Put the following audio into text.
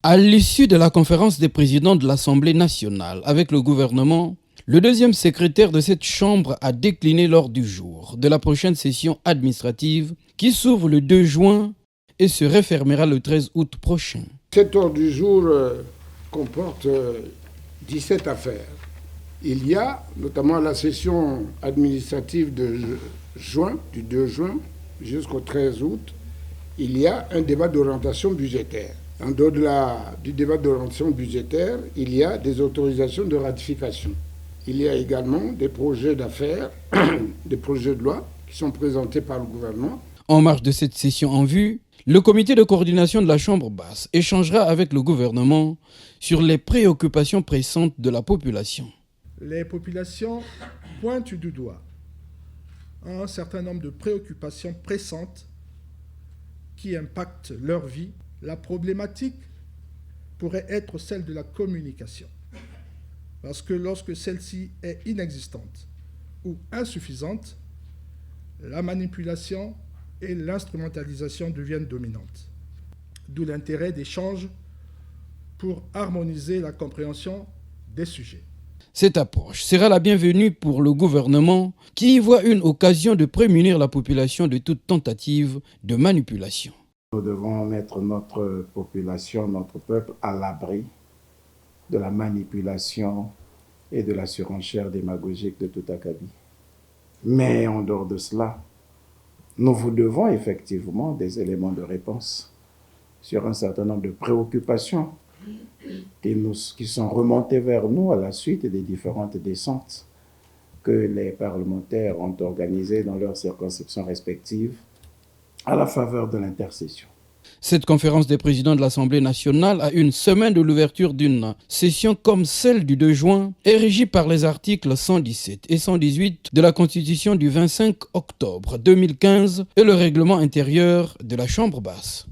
À l'issue de la conférence des présidents de l'Assemblée nationale avec le gouvernement, le deuxième secrétaire de cette chambre a décliné l'ordre du jour de la prochaine session administrative qui s'ouvre le 2 juin et se refermera le 13 août prochain. Cet ordre du jour comporte 17 affaires. Il y a notamment la session administrative de juin, du 2 juin jusqu'au 13 août, il y a un débat d'orientation budgétaire. En dehors du débat d'orientation budgétaire, il y a des autorisations de ratification. Il y a également des projets d'affaires, des projets de loi qui sont présentés par le gouvernement. En marge de cette session en vue, le comité de coordination de la Chambre basse échangera avec le gouvernement sur les préoccupations pressantes de la population. Les populations pointent du doigt un certain nombre de préoccupations pressantes qui impactent leur vie. La problématique pourrait être celle de la communication. Parce que lorsque celle-ci est inexistante ou insuffisante, la manipulation et l'instrumentalisation deviennent dominantes. D'où l'intérêt d'échanges pour harmoniser la compréhension des sujets. Cette approche sera la bienvenue pour le gouvernement qui y voit une occasion de prémunir la population de toute tentative de manipulation. Nous devons mettre notre population, notre peuple à l'abri de la manipulation et de la surenchère démagogique de tout acabit. Mais en dehors de cela, nous vous devons effectivement des éléments de réponse sur un certain nombre de préoccupations qui sont remontées vers nous à la suite des différentes descentes que les parlementaires ont organisées dans leurs circonscriptions respectives à la faveur de l'intercession. Cette conférence des présidents de l'Assemblée nationale, à une semaine de l'ouverture d'une session comme celle du 2 juin, est régie par les articles 117 et 118 de la Constitution du 25 octobre 2015 et le règlement intérieur de la Chambre basse.